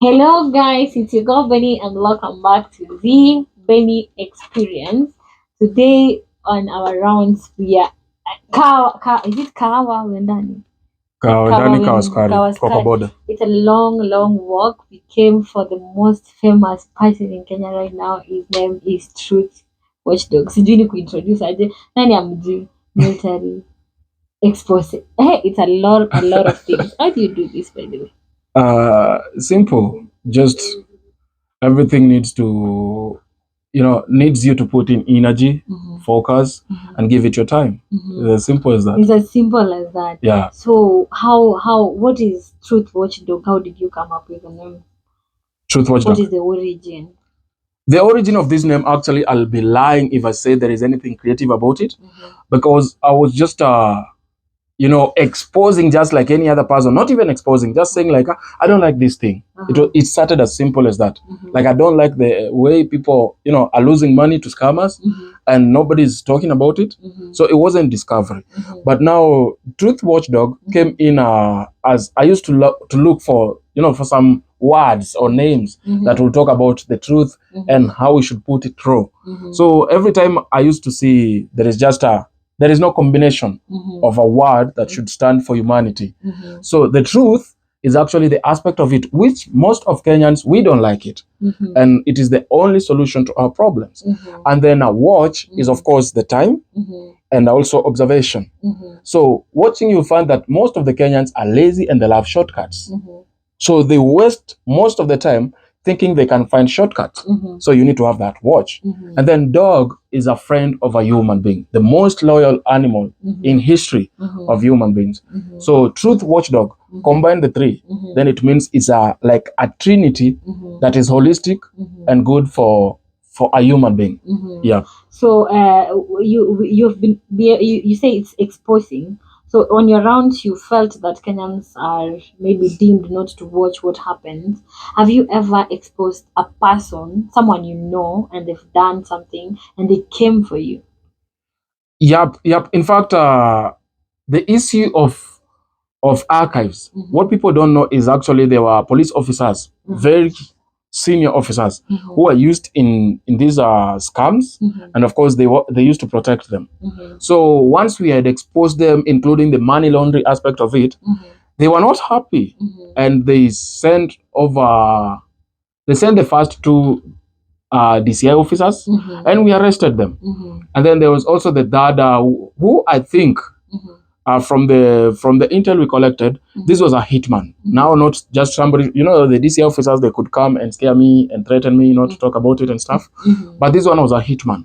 Hello, guys, it's your girl Benny, and welcome back to the Benny Experience. Today, on our rounds, we are is it Kawa Wendani? Ndani Kawaskari, Papa Kawaskari. Border. It's a long, long walk. We came for the most famous person in Kenya right now. His name is Truth Watchdog. Sijui ni kuintroduce aje. Nani amjui? Military expose. Hey, it's a lot of things. How do you do this, by the way? Simple. Just everything needs you to put in energy, focus, and give it your time. It's as simple as that. It's as simple as that. Yeah. So what is Truth Watchdog? How did you come up with the name? Truth Watchdog. What is the origin? The origin of this name, actually, I'll be lying if I say there is anything creative about it, because I was just exposing just like any other person, not even exposing, just saying like, I don't like this thing. It started as simple as that. Like, I don't like the way people, are losing money to scammers and nobody's talking about it. So it wasn't discovery. But now Truth Watchdog came in as I used to look for, for some words or names that will talk about the truth and how we should put it through. So every time I used to see there is no combination of a word that should stand for humanity. So the truth is actually the aspect of it which most of Kenyans, we don't like it. And it is the only solution to our problems. And then a watch is, of course, the time and also observation. So watching, you find that most of the Kenyans are lazy and they love shortcuts. So they waste most of the time thinking they can find shortcuts. So you need to have that watch. And then dog is a friend of a human being, the most loyal animal in history of human beings. So Truth Watchdog, combine the three, then it means it's like a trinity that is holistic and good for a human being. Yeah. So you say it's exposing. So on your rounds, you felt that Kenyans are maybe deemed not to watch what happens. Have you ever exposed a person, someone you know, and they've done something, and they came for you? Yep. In fact, the issue of archives, what people don't know is actually there were police officers, very senior officers, who are used in these scams, and of course they used to protect them. So once we had exposed them, including the money laundering aspect of it, they were not happy, and they sent the first two DCI officers, and we arrested them. And then there was also the third, who I think, from the intel we collected, this was a hitman. Now, not just somebody, the DCI officers, they could come and scare me and threaten me not to talk about it and stuff. But this one was a hitman.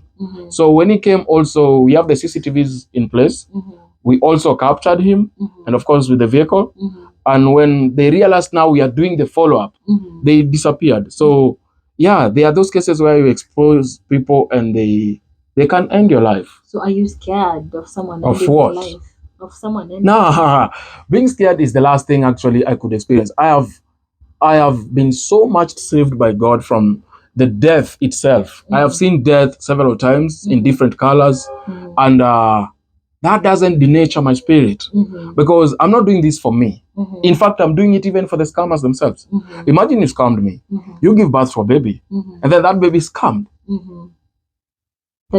So when he came, also, we have the CCTVs in place. We also captured him, and of course with the vehicle. And when they realized now we are doing the follow-up, they disappeared. So yeah, there are those cases where you expose people and they can end your life. So are you scared of someone Of ending what? your life? Of someone ending Nah, being scared is the last thing actually I could experience. I have been so much saved by God from the death itself. I have seen death several times in different colors, and that doesn't denature my spirit, because I'm not doing this for me. In fact, I'm doing it even for the scammers themselves. Imagine you scammed me. You give birth to a baby, and then that baby is scammed.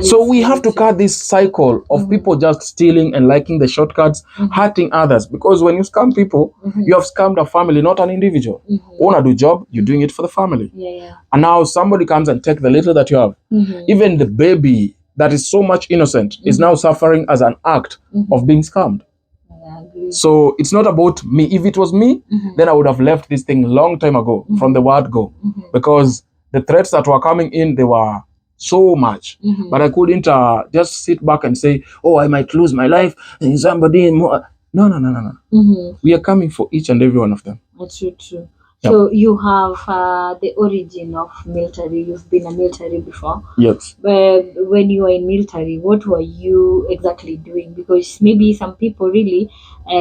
So we have to cut this cycle of people just stealing and liking the shortcuts, hurting others. Because when you scam people, you have scammed a family, not an individual. Want to do job, you're doing it for the family. And now somebody comes and take the little that you have. Even the baby that is so much innocent is now suffering as an act of being scammed. So it's not about me. If it was me, then I would have left this thing long time ago, from the word go. Because the threats that were coming in, they were so much. But I couldn't just sit back and say, oh, I might lose my life and somebody more. No. We are coming for each and every one of them. That's true. Yep. So you have the origin of military. You've been a military before. Yes. When you were in military, what were you exactly doing? Because maybe some people really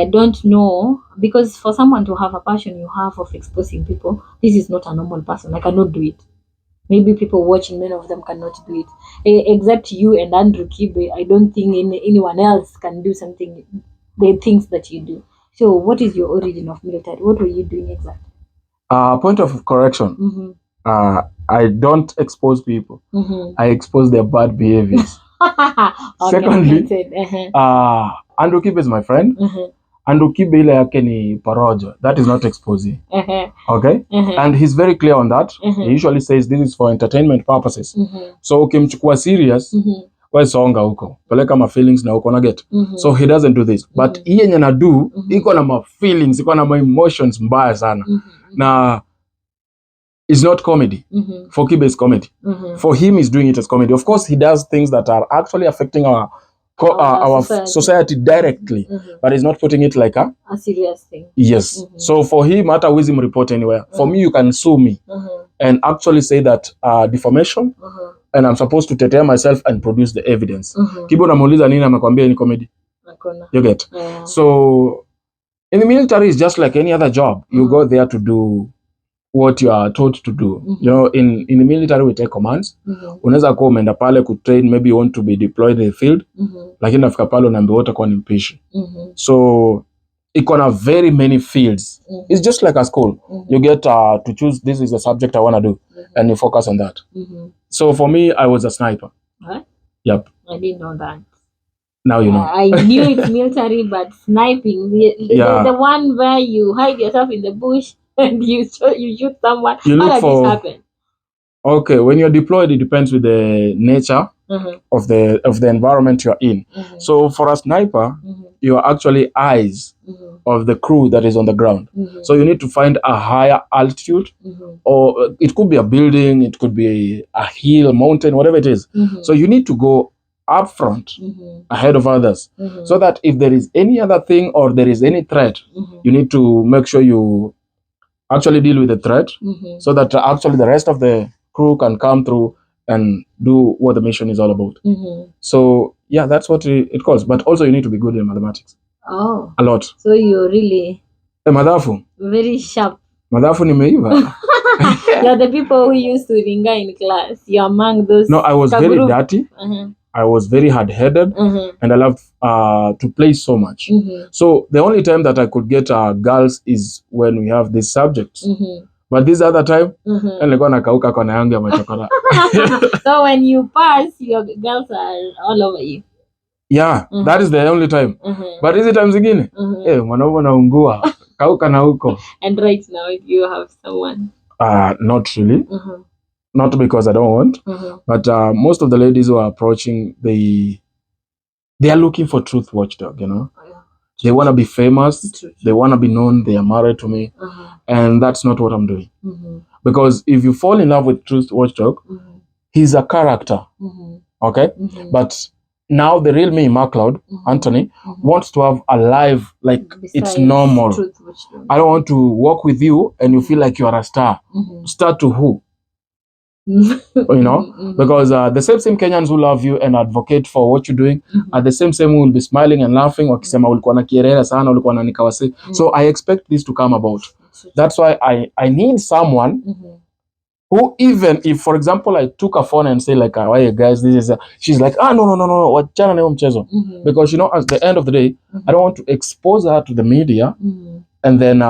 don't know. Because for someone to have a passion you have of exposing people, this is not a normal person. I cannot do it. Maybe people watching, many of them cannot do it. Except you and Andrew Kibe, I don't think anyone else can do something, the things that you do. So what is your origin of military? What were you doing exactly? Point of correction. I don't expose people. I expose their bad behaviors. Okay, Secondly, noted. Andrew Kibe is my friend. Andrew Kibe ile yake ni porojo. That is not exposing. Okay? And he's very clear on that. He usually says this is for entertainment purposes. So ukimchukua serious, we songa huko. Peleka ma feelings na huko na get. So he doesn't do this. But hii yenye na do, iko na ma feelings, iko na ma emotions mbaya sana. Na it's not comedy. For Kibe is comedy. For him, he's doing it as comedy. Of course, he does things that are actually affecting our society directly, but he's not putting it like a serious thing. Yes. So for him, hata wizi report anywhere. For me, you can sue me and actually say that defamation, and I'm supposed to tetea myself and produce the evidence. Kibe unamuuliza nini amekwambia ni comedy? You get? So in the military, it's just like any other job. You go there to do what you are told to do. You know, in the military we take commands. Unaweza kuwa umeenda pale ku train, maybe you want to be deployed in the field, lakini nafika pale unaambiwa utakuwa ni mpishi. So iko na very many fields. It's just like a school. You get to choose, this is the subject I want to do, and you focus on that. So for me, I was a sniper. What? Yep. I didn't know that. Now you know. I knew it's military, but sniping, the one where you hide yourself in the bush and you shoot someone. You look How does for, this happen? Okay, when you're deployed, it depends with the nature of the environment you're in. So for a sniper, you are actually eyes of the crew that is on the ground. So you need to find a higher altitude, or it could be a building, it could be a hill, mountain, whatever it is. So you need to go up front ahead of others, so that if there is any other thing or there is any threat, you need to make sure you actually deal with the threat, so that actually the rest of the crew can come through and do what the mission is all about. So yeah, that's what it calls. But also you need to be good in mathematics. Oh, a lot. So you're really Madhafu very sharp. Madhafu nimeiva. You're the people who used to ringa in class. You're among those. No, I was very dirty. I was very hard-headed, and I loved to play so much. So the only time that I could get girls is when we have these subjects. But this other time, nilikuwa nakauka kona yangu ya machokora. So when you pass, your girls are all over you. Yeah, that is the only time. But hizi time zingine, mwanaume naungua, kauka na huko. And right now, you have someone? Not really. Not because I don't want, but most of the ladies who are approaching, they are looking for truth watchdog, you know. They want to be famous, they want to be known, they are married to me, and that's not what I'm doing. Because if you fall in love with truth watchdog, he's a character, okay? But now the real me, MacLeod, Anthony, wants to have a life like it's normal. I don't want to walk with you and you feel like you are a star. Star to who? You know, because the same Kenyans who love you and advocate for what you're doing are the same who will be smiling and laughing wakisema ulikuwa na kierera sana, ulikuwa na nikawase. So I expect this to come about. That's why I need someone who, even if, for example, I took a phone and say like, "Why guys, this is," she's like, no, wachana na mchezo. Because, you know, at the end of the day, I don't want to expose her to the media, and then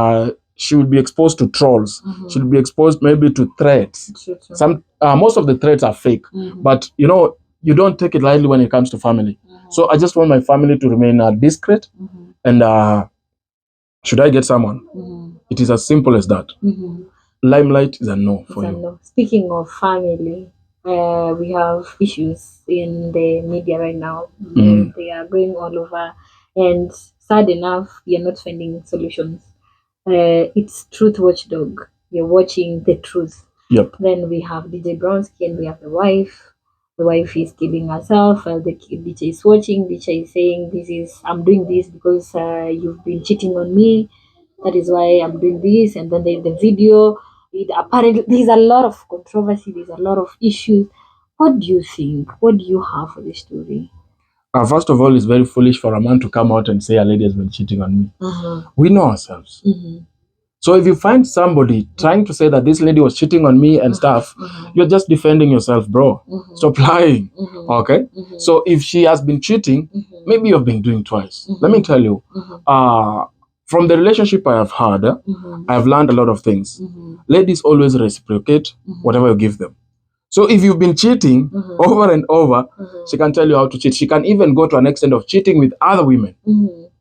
she will be exposed to trolls. She will be exposed maybe to threats. Some most of the threats are fake, but you know, you don't take it lightly when it comes to family. So I just want my family to remain discreet, and should I get someone, it is as simple as that. Limelight is a no for you. No. Speaking of family, we have issues in the media right now. They are going all over, and sad enough, we are not finding solutions. It's Truth Watchdog. You're watching the truth. Yep. Then we have DJ Brownsky, and we have the wife. The wife is killing herself. The DJ is watching. DJ is saying, I'm doing this because you've been cheating on me. That is why I'm doing this. And then the video, apparently there's a lot of controversy. There's a lot of issues. What do you think? What do you have for this story? First of all, it's very foolish for a man to come out and say a lady has been cheating on me. We know ourselves. So if you find somebody trying to say that this lady was cheating on me and stuff, you're just defending yourself, bro. Stop lying. Okay? So if she has been cheating, maybe you've been doing twice. Let me tell you, from the relationship I have had, I have learned a lot of things. Ladies always reciprocate whatever you give them. So if you've been cheating over and over, she can tell you how to cheat. She can even go to an extent of cheating with other women.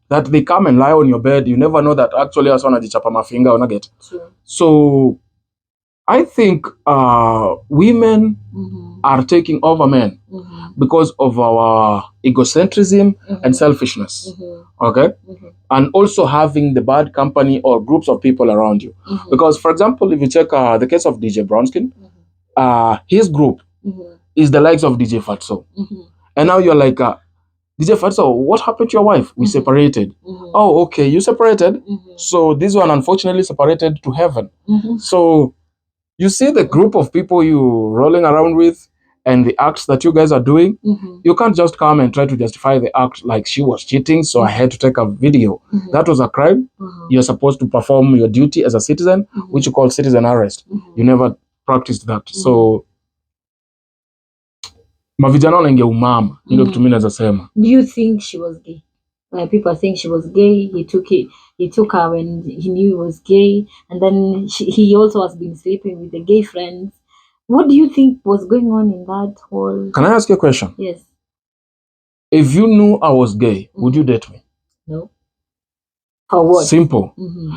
That they come and lie on your bed. You never know that actually as one jichapa mafinga or get. So I think women are taking over men because of our egocentrism and selfishness. Okay? And also having the bad company or groups of people around you. Because, for example, if you check the case of DJ Brownskin, his group is the likes of DJ Fatso. And now you're like, DJ Fatso, what happened to your wife? We separated. Oh, okay, you separated? So this one unfortunately separated to heaven. So you see the group of people you rolling around with and the acts that you guys are doing, you can't just come and try to justify the act like she was cheating, so I had to take a video. That was a crime. You're supposed to perform your duty as a citizen, which you call citizen arrest. You never practiced that. So mavijana wanaingia umama, ndio kitu mimi naweza sema. Do you think she was gay? People are saying she was gay. He took her when he knew he was gay, and then he also has been sleeping with the gay friends. What do you think was going on in that whole? Can I ask you a question? Yes. If you knew I was gay, would you date me? No. For what? Simple.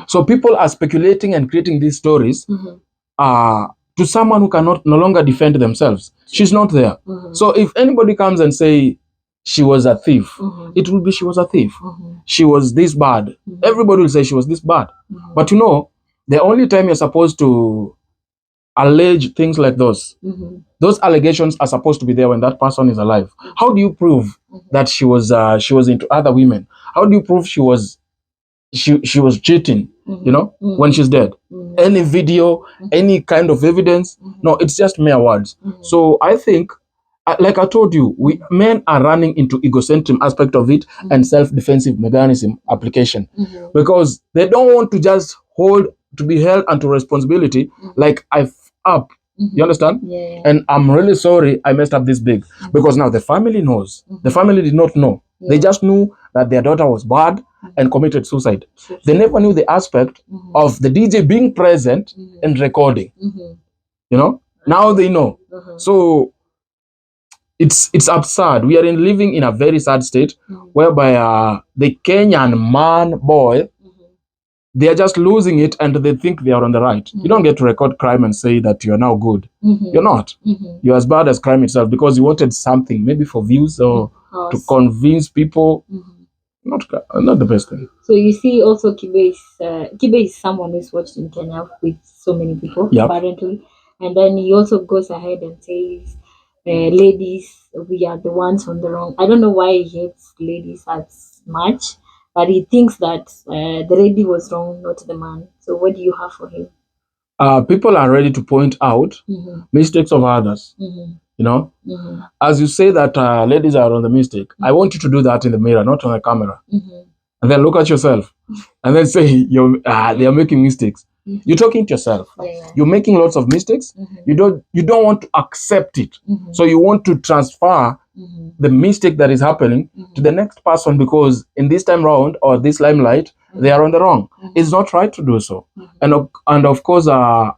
So people are speculating and creating these stories to someone who cannot no longer defend themselves. She's not there. So if anybody comes and say she was a thief, it will be she was a thief. She was this bad. Everybody will say she was this bad. But you know, the only time you're supposed to allege things like those allegations are supposed to be there when that person is alive. How do you prove that she was into other women? How do you prove she was cheating, you know, when she's dead? Any video, any kind of evidence? No, it's just mere words. So I think, like I told you, men are running into egocentrism aspect of it and self-defensive mechanism application because they don't want to just be held unto responsibility like I've up. You understand? Yeah. And I'm really sorry I messed up this big because now the family knows. The family did not know. They just knew that their daughter was bad and committed suicide. They never knew the aspect of the DJ being present and recording. You know? Now they know. So it's absurd. We are living in a very sad state whereby the Kenyan boy, they are just losing it and they think they are on the right. You don't get to record crime and say that you're now good. You're not. You're as bad as crime itself because you wanted something, maybe for views or to convince people. Not the best thing. So you see also Kibe is someone who's watched in Kenya with so many people, apparently. And then he also goes ahead and says, ladies, we are the ones on the wrong. I don't know why he hates ladies as much, but he thinks that the lady was wrong, not the man. So what do you have for him? People are ready to point out mistakes of others. You know, as you say that ladies are on the mistake, I want you to do that in the mirror, not on the camera. And then look at yourself and then say they are making mistakes. You're talking to yourself. You're making lots of mistakes. You don't want to accept it. So you want to transfer the mistake that is happening to the next person because in this time round or this limelight, they are on the wrong. It's not right to do so. And of course,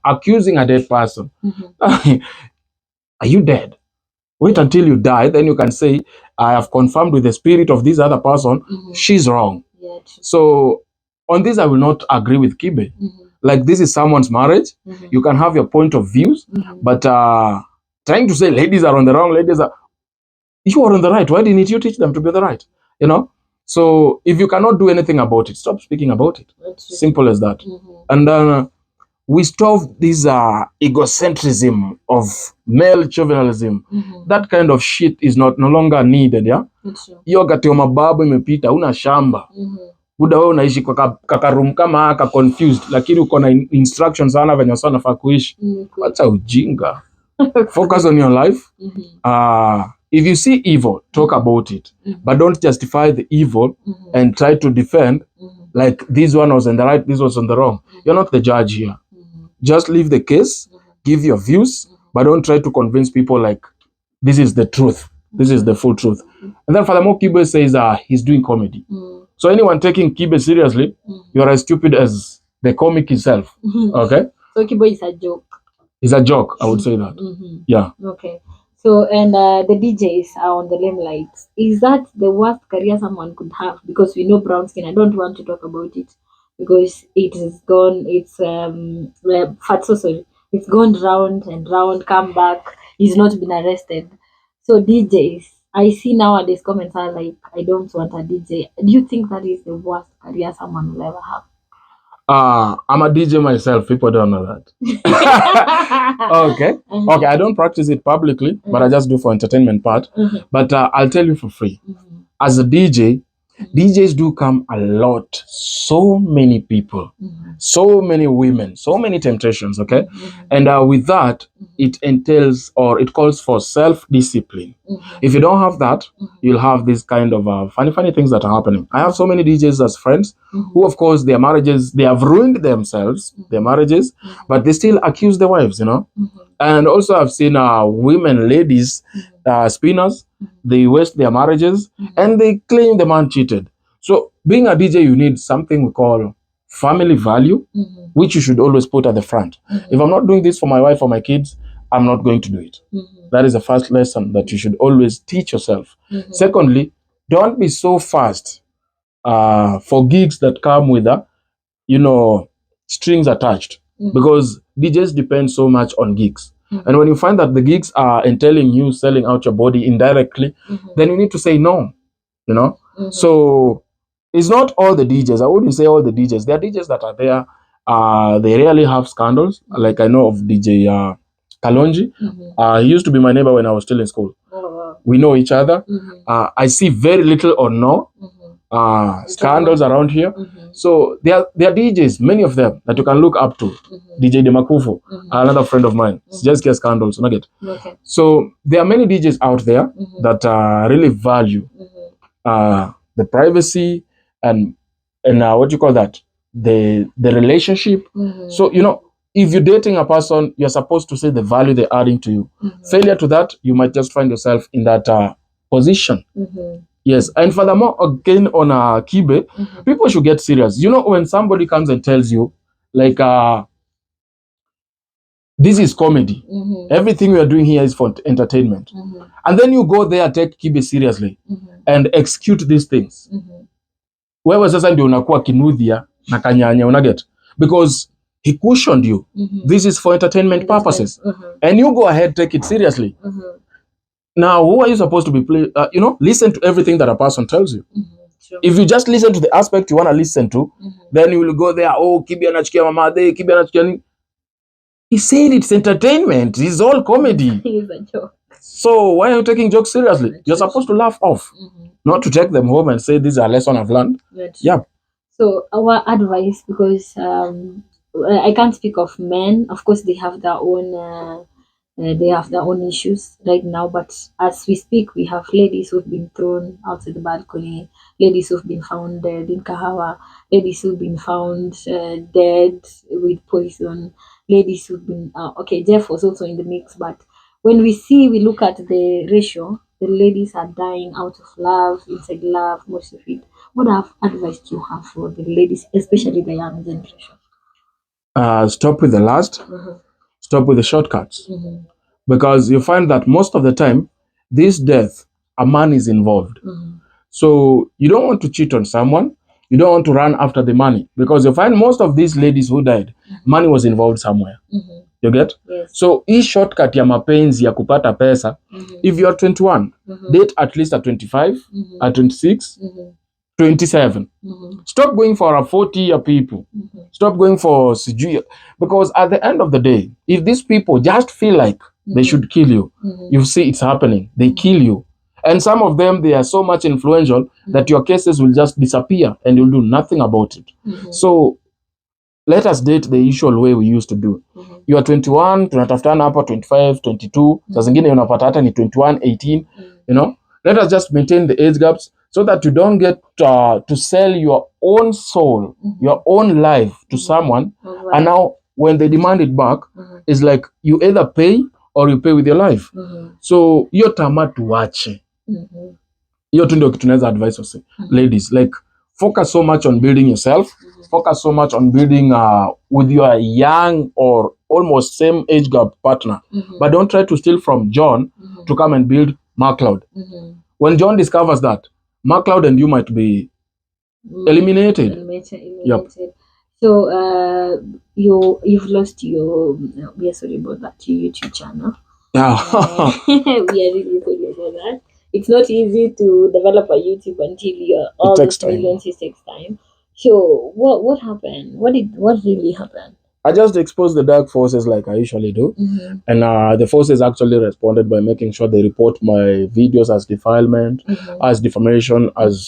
accusing a dead person. Are you dead? Wait until you die, then you can say, I have confirmed with the spirit of this other person, she's wrong. So on this, I will not agree with Kibe. Like, this is someone's marriage. You can have your point of views, but trying to say ladies are on the wrong, you are on the right. Why didn't you teach them to be on the right? You know? So if you cannot do anything about it, stop speaking about it. Simple as that. And we stop this egocentrism of male chauvinism. That kind of shit is no longer needed, yeah? Hiyo kati ya mababu imepita, una shamba. Buda wewe unaishi kwa kakarum kama aka confused, lakini uko na instructions sana venye sana nafaa kuishi. Acha ujinga. Focus on your life. If you see evil, talk about it. But don't justify the evil and try to defend like this one was on the right, this was on the wrong. You're not the judge here. Just leave the case, give your views, but don't try to convince people like this is the truth. This is the full truth. And then furthermore, Kibe says he's doing comedy. So anyone taking Kibe seriously, you are as stupid as the comic itself. Okay? So Kibe is a joke. It's a joke, I would say that. Yeah. Okay. So, and the DJs are on the limelight. Is that the worst career someone could have? Because we know brown skin. I don't want to talk about it because it is gone. It's fat so sorry. It's gone round and round. Come back. He's not been arrested. So DJs, I see nowadays comments are like, I don't want a DJ. Do you think that is the worst career someone will ever have? I'm a DJ myself. People don't know that. Okay. Okay. I don't practice it publicly, but I just do for entertainment part. But I'll tell you for free. As a DJ, DJs do come a lot. So many people, so many women, so many temptations. Okay. And with that, it entails or it calls for self-discipline. If you don't have that, you'll have this kind of funny things that are happening. I have so many DJs as friends who, of course, their marriages, they have ruined themselves, their marriages, but they still accuse their wives, you know. And also I've seen women, ladies, spinners, they waste their marriages and they claim the man cheated. So being a DJ, you need something we call family value, which you should always put at the front. If I'm not doing this for my wife or my kids, I'm not going to do it. That is the first lesson that you should always teach yourself. Secondly, don't be so fast for gigs that come with strings attached, because DJs depend so much on gigs. And when you find that the gigs are entailing you selling out your body indirectly, then you need to say no, you know. So it's not all the DJs. I wouldn't say all the DJs. There are DJs that are there. They rarely have scandals. Like I know of DJ Kalonji. He used to be my neighbor when I was still in school. We know each other. I see very little or no scandals around here. So there are DJs, many of them that you can look up to. DJ Demakufo, another friend of mine. Just get scandals, not get. So there are many DJs out there that really value the privacy and what do you call that? The relationship. So if you're dating a person, you're supposed to say the value they're adding to you. Failure to that, you might just find yourself in that position. Yes, and furthermore, again on Kibe, people should get serious. You know, when somebody comes and tells you, like, this is comedy, everything we are doing here is for entertainment, and then you go there, take Kibe seriously, and execute these things. Wewe sasa ndio unakuwa kinudhia na kanyanya, unaget? Because he cushioned you. This is for entertainment purposes, and you go ahead, take it seriously. Now, who are you supposed to be listen to everything that a person tells you. Sure. If you just listen to the aspect you want to listen to, then you will go there, oh, Kibe anachukia mama de, Kibe anachukia ni. He said it's entertainment. It's all comedy. He's a joke. So why are you taking jokes seriously? You're supposed to laugh off, not to take them home and say, these are lessons I've learned. Yeah. So our advice, because I can't speak of men. Of course, they have their own issues right now, but as we speak, we have ladies who've been thrown outside the balcony, ladies who've been found dead in Kahawa, ladies who've been found dead with poison, ladies who've been okay, Jeff was also in the mix, but when we look at the ratio, the ladies are dying out of love, inside love, most of it. What advice do you have for the ladies, especially the young generation? Stop with the last. Stop with the shortcuts. Because you find that most of the time, this death, a man is involved. So you don't want to cheat on someone. You don't want to run after the money. Because you find most of these ladies who died, money was involved somewhere. You get? Yes. So hii shortcut ya mapenzi ya kupata pesa, if you are 21, date at least at 25, at 26, 27. Stop going for a 40-year people. Stop going for CG. Because at the end of the day, if these people just feel like they should kill you, you see it's happening. They kill you. And some of them, they are so much influential that your cases will just disappear and you'll do nothing about it. So let us date the usual way we used to do. You are 21, tunatafutana hapa 25, 22. Saa zingine unapata hata ni 21, 18. You know, let us just maintain the age gaps so that you don't get to sell your own soul, your own life to someone. And now when they demand it back, it's like you either pay or you pay with your life. So hiyo tamaa tuache. Hiyo tu ndio kitu naweza advise wase. Ladies, like focus so much on building yourself, focus so much on building with your young or almost same age gap partner. But don't try to steal from John to come and build MacLeod. When John discovers that, MacLeod and you might be eliminated. Yep. So you've lost your we are sorry about that, your YouTube channel. Yeah. We are really sorry about that. It's not easy to develop a YouTube until you're all takes these millions. It takes time. So what happened? What really happened? I just exposed the dark forces like I usually do. And the forces actually responded by making sure they report my videos as defilement, as defamation, as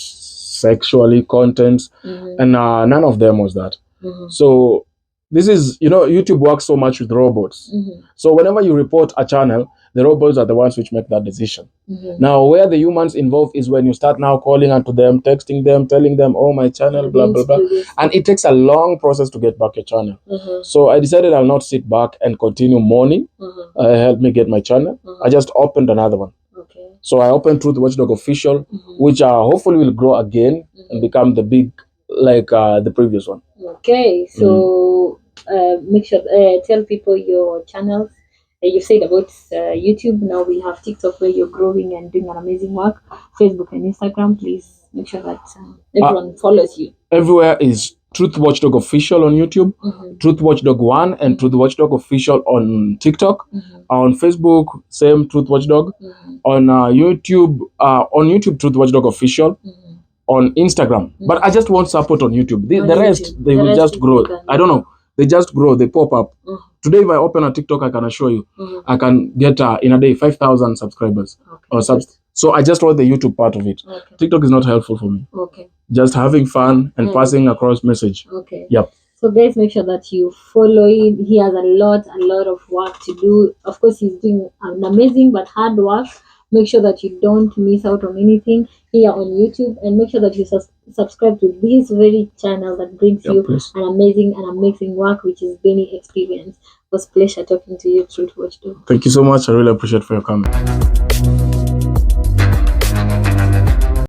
sexually contents, and none of them was that. So this is, YouTube works so much with robots. So whenever you report a channel, the robots are the ones which make that decision. Now, where the humans involved is when you start now calling onto them, texting them, telling them, oh, my channel, blah, blah, blah. And it takes a long process to get back your channel. So I decided I'll not sit back and continue mourning. Help me get my channel. I just opened another one. So I opened Truth Watchdog Official, which hopefully will grow again and become the big, like the previous one. Okay, so make sure tell people your channels. You said about YouTube. Now we have TikTok where you're growing and doing an amazing work. Facebook and Instagram. Please make sure that everyone follows you. Everywhere is Truth Watchdog Official on YouTube, Truth Watchdog 1 and Truth Watchdog Official on TikTok. On Facebook, same Truth Watchdog. On YouTube, Truth Watchdog Official. On Instagram. But I just want support on YouTube. The rest, they will just grow. I don't know. They just grow. They pop up. Today, if I open a TikTok, I can assure you, I can get in a day 5,000 subscribers. Or so I just want the YouTube part of it. TikTok is not helpful for me. Just having fun and passing across message. Yep. So guys, make sure that you follow him. He has a lot of work to do. Of course, he's doing an amazing but hard work. Make sure that you don't miss out on anything here on YouTube, and make sure that you subscribe to this very channel that brings you an amazing work, which is Benny Experience. It was a pleasure talking to you, Truth Watchdog. Thank you so much. I really appreciate for your comment.